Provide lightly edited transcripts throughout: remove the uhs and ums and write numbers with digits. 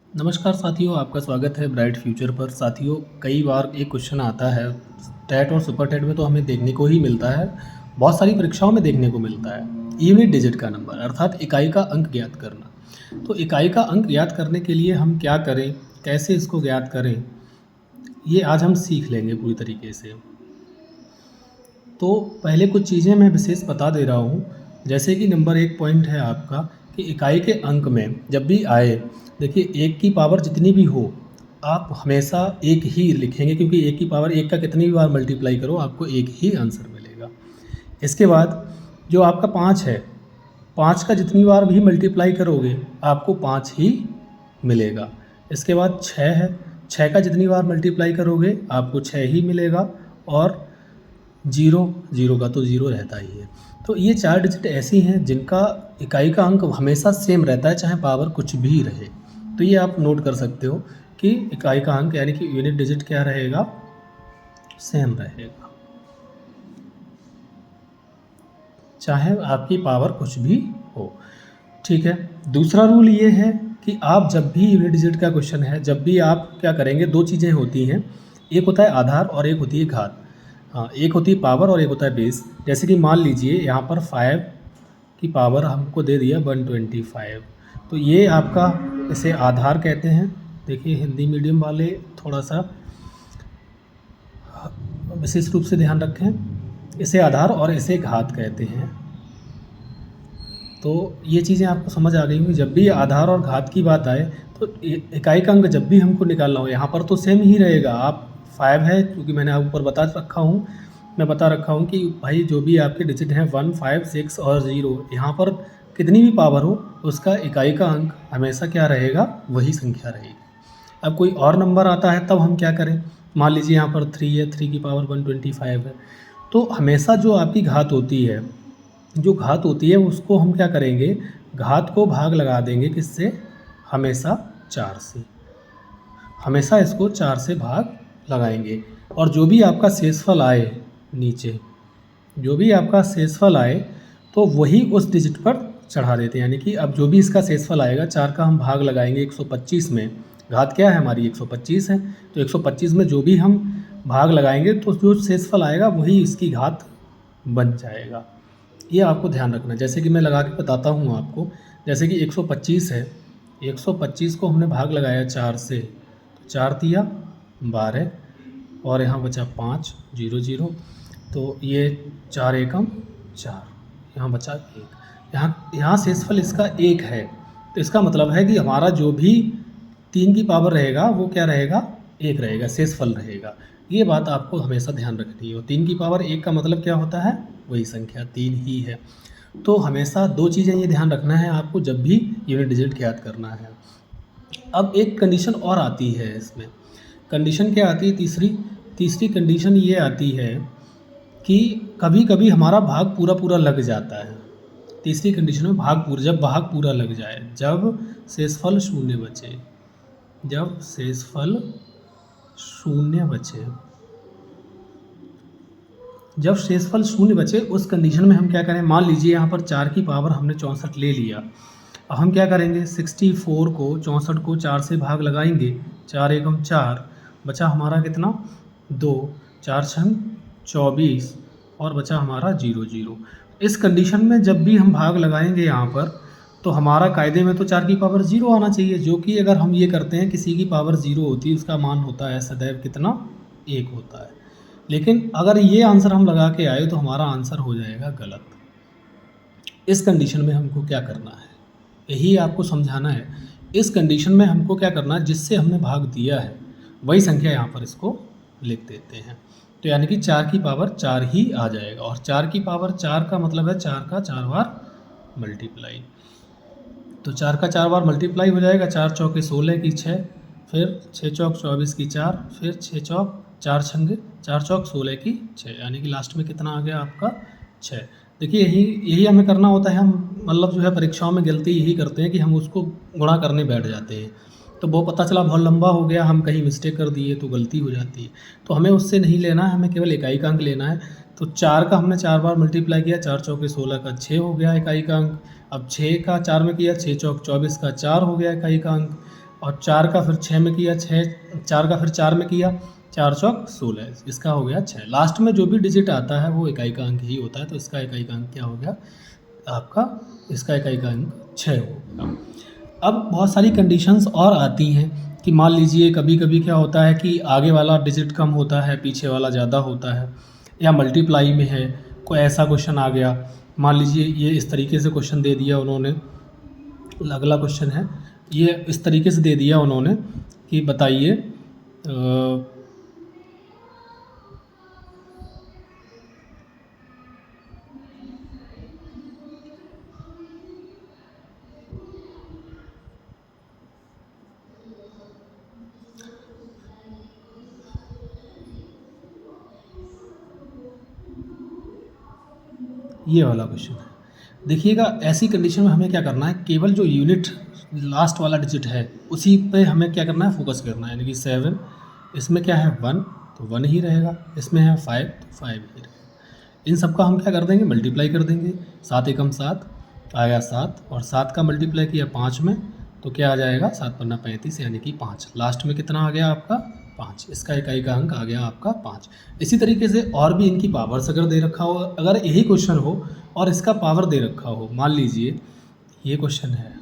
नमस्कार साथियों, आपका स्वागत है ब्राइट फ्यूचर पर। साथियों, कई बार एक क्वेश्चन आता है टेट और सुपर टेट में तो हमें देखने को ही मिलता है, बहुत सारी परीक्षाओं में देखने को मिलता है। यूनिट डिजिट का नंबर अर्थात इकाई का अंक ज्ञात करना। तो इकाई का अंक ज्ञात करने के लिए हम क्या करें, कैसे इसको ज्ञात करें, ये आज हम सीख लेंगे पूरी तरीके से। तो पहले कुछ चीज़ें मैं विशेष बता दे रहा हूँ, जैसे कि नंबर 1 पॉइंट है आपका कि इकाई के अंक में जब भी आए, देखिए 1 की पावर जितनी भी हो आप हमेशा 1 ही लिखेंगे, क्योंकि 1 की पावर 1 का कितनी भी बार मल्टीप्लाई करो आपको 1 ही आंसर मिलेगा। इसके बाद जो आपका 5 है, 5 का जितनी बार भी मल्टीप्लाई करोगे आपको 5 ही मिलेगा। इसके बाद 6 है, 6 का जितनी बार मल्टीप्लाई करोगे आपको 6 ही मिलेगा। और जीरो, जीरो का तो जीरो रहता ही है। तो ये 4 डिजिट ऐसी हैं जिनका इकाई का अंक हमेशा सेम रहता है, चाहे पावर कुछ भी रहे। तो ये आप नोट कर सकते हो कि इकाई का अंक यानी कि यूनिट डिजिट क्या रहेगा, सेम रहेगा, चाहे आपकी पावर कुछ भी हो। ठीक है। दूसरा रूल ये है कि आप जब भी यूनिट डिजिट का क्वेश्चन है, जब भी आप क्या करेंगे, दो चीज़ें होती हैं, एक होता है आधार और एक होती है घात। हाँ, एक होती है पावर और एक होता है बेस। जैसे कि मान लीजिए यहाँ पर 5 की पावर हमको दे दिया 125, तो ये आपका, इसे आधार कहते हैं। देखिए हिंदी मीडियम वाले थोड़ा सा विशेष रूप से ध्यान रखें, इसे आधार और इसे घात कहते हैं। तो ये चीज़ें आपको समझ आ गई होंगी। जब भी आधार और घात की बात आए तो इकाई का अंक जब भी हमको निकालना हो, यहाँ पर तो सेम ही रहेगा। आप 5 है, क्योंकि मैंने आप ऊपर बता रखा हूँ कि भाई जो भी आपके डिजिट हैं 1, 5, 6 और 0, यहाँ पर कितनी भी पावर हो उसका इकाई का अंक हमेशा क्या रहेगा, वही संख्या रहेगी। अब कोई और नंबर आता है तब हम क्या करें, मान लीजिए यहाँ पर 3 है, 3 की पावर 125 है, तो हमेशा जो आपकी घात होती है, उसको हम क्या करेंगे, घात को भाग लगा देंगे किससे, हमेशा 4 से। हमेशा इसको 4 से भाग लगाएंगे और जो भी आपका शेषफल आए नीचे, जो भी आपका शेषफल आए तो वही उस डिजिट पर चढ़ा देते हैं। यानी कि अब जो भी इसका शेषफल आएगा, 4 का हम भाग लगाएंगे 125 में, घात क्या है हमारी 125 है, तो 125 में जो भी हम भाग लगाएंगे तो जो शेषफल आएगा वही इसकी घात बन जाएगा। ये आपको ध्यान रखना है। जैसे कि मैं लगा के बताता हूँ आपको, जैसे कि 125 है, 125 को हमने भाग लगाया 4 से, तो 4 दिया 12 और यहाँ बचा 5, 0 0, तो ये 4 एकम 4, यहाँ बचा 1। यहाँ शेषफल इसका 1 है, तो इसका मतलब है कि हमारा जो भी 3 की पावर रहेगा वो क्या रहेगा, 1 रहेगा, शेषफल रहेगा। ये बात आपको हमेशा ध्यान रखनी है। 3 की पावर 1 का मतलब क्या होता है, वही संख्या 3 ही है। तो हमेशा दो चीज़ें ये ध्यान रखना है आपको जब भी यूनिट डिजिट ज्ञात करना है। अब एक कंडीशन और आती है इसमें। कंडीशन क्या आती है, तीसरी कंडीशन ये आती है कि कभी कभी हमारा भाग पूरा पूरा लग जाता है। तीसरी कंडीशन में जब भाग पूरा लग जाए, जब शेषफल शून्य बचे, जब शेषफल शून्य बचे, उस कंडीशन में हम क्या करें, मान लीजिए यहाँ पर 4 की पावर हमने 64 ले लिया। अब हम क्या करेंगे, 64 को 64 को 4 से भाग लगाएंगे, 4 एकम 4, बचा हमारा कितना 2, 4 छंग 24 और बचा हमारा 0 0। इस कंडीशन में जब भी हम भाग लगाएंगे यहाँ पर, तो हमारा कायदे में तो 4 की पावर 0 आना चाहिए, जो कि अगर हम ये करते हैं किसी की पावर 0 होती है उसका मान होता है सदैव कितना, 1 होता है। लेकिन अगर ये आंसर हम लगा के आए तो हमारा आंसर हो जाएगा गलत। इस कंडीशन में हमको क्या करना है, यही आपको समझाना है। इस कंडीशन में हमको क्या करना है, जिससे हमने भाग दिया है वही संख्या यहाँ पर इसको लिख देते हैं। तो यानी कि 4 की पावर 4 ही आ जाएगा, और 4 की पावर 4 का मतलब है 4 का 4 बार मल्टीप्लाई। तो 4 का 4 बार मल्टीप्लाई हो जाएगा, 4 चौके 16 की 6, फिर 6 चौक 24 की 4, फिर 6 चौक 4 छंगे 4 चौक 16 की 6, यानी कि लास्ट में कितना आ गया आपका 6। देखिए यही हमें करना होता है। हम मतलब जो है परीक्षाओं में गलती यही करते हैं कि हम उसको गुणा करने बैठ जाते हैं, तो वो पता चला बहुत लंबा हो गया, हम कहीं मिस्टेक कर दिए तो गलती हो जाती है। तो हमें उससे नहीं लेना है, हमें केवल इकाई का अंक लेना है। तो 4 का हमने 4 बार मल्टीप्लाई किया, 4 चौके 16 का 6 हो गया इकाई का अंक। अब 6 का 4 में किया, 6 चौक 24 का 4 हो गया इकाई का अंक। और 4 का फिर 6 में किया, 4 का फिर 4 में किया, 4 चौक 16, इसका हो गया 6। लास्ट में जो भी डिजिट आता है वो इकाई का अंक ही होता है, तो इसका इकाई का अंक क्या हो गया आपका, इसका इकाई का अंक 6 हो गया। अब बहुत सारी कंडीशंस और आती हैं कि मान लीजिए कभी कभी क्या होता है कि आगे वाला डिजिट कम होता है, पीछे वाला ज़्यादा होता है, या मल्टीप्लाई में है, कोई ऐसा क्वेश्चन आ गया। मान लीजिए ये इस तरीके से क्वेश्चन दे दिया उन्होंने, अगला क्वेश्चन है, ये इस तरीके से दे दिया उन्होंने कि बताइए ये वाला क्वेश्चन है। देखिएगा ऐसी कंडीशन में हमें क्या करना है, केवल जो यूनिट लास्ट वाला डिजिट है उसी पे हमें क्या करना है, फोकस करना है। यानी कि 7, इसमें क्या है 1 तो 1 ही रहेगा, इसमें है 5 तो 5 ही रहेगा। इन सब का हम क्या कर देंगे, मल्टीप्लाई कर देंगे। 7 एकम 7 आया 7, और 7 का मल्टीप्लाई किया 5 में तो क्या आ जाएगा, 7 पन्ना 35 यानी कि 5। लास्ट में कितना आ गया आपका 5, इसका इकाई का अंक आ गया आपका 5। इसी तरीके से और भी इनकी पावर्स अगर दे रखा हो, अगर यही क्वेश्चन हो और इसका पावर दे रखा हो, मान लीजिए ये क्वेश्चन है,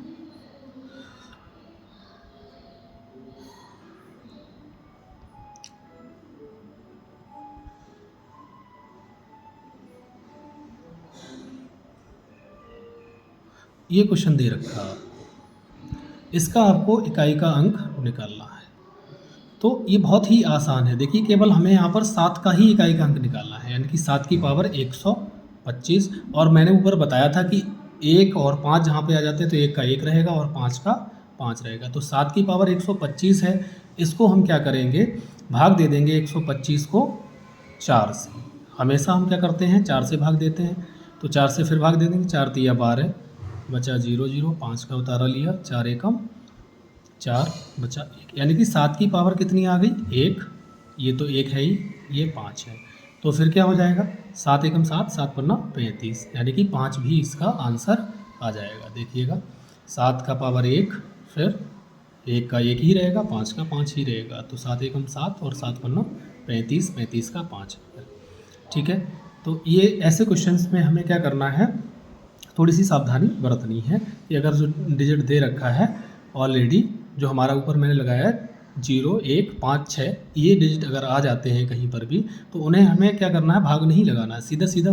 ये क्वेश्चन दे रखा, इसका आपको इकाई का अंक निकालना है। तो ये बहुत ही आसान है। देखिए केवल हमें यहाँ पर 7 का ही इकाई का अंक निकालना है, यानी कि 7 की पावर 125। और मैंने ऊपर बताया था कि 1 और 5 जहाँ पे आ जाते हैं तो 1 का 1 रहेगा और 5 का 5 रहेगा। तो 7 की पावर 125 है, इसको हम क्या करेंगे, भाग दे देंगे 125 को 4 से। हमेशा हम क्या करते हैं, 4 से भाग देते हैं, तो 4 से फिर भाग दे देंगे। 4 तिया 12, बचा 0 0, 5 का उतारा लिया, 4 एकम 4 बचा 1, यानी कि 7 की पावर कितनी आ गई 1। ये तो 1 है ही, ये 5 है, तो फिर क्या हो जाएगा 7 एकम 7, 7 पन्ना 35, यानी कि 5 भी इसका आंसर आ जाएगा। देखिएगा 7 का पावर 1, फिर 1 का 1 ही रहेगा, 5 का 5 ही रहेगा, तो 7 एकम 7 और 7 पन्ना 35, 35 का 5। ठीक है, तो ये ऐसे क्वेश्चंस में हमें क्या करना है, थोड़ी सी सावधानी बरतनी है कि अगर जो डिजिट दे रखा है ऑलरेडी, जो हमारा ऊपर मैंने लगाया है 0 1 5 6, ये डिजिट अगर आ जाते हैं कहीं पर भी तो उन्हें हमें क्या करना है, भाग नहीं लगाना है, सीधा सीधा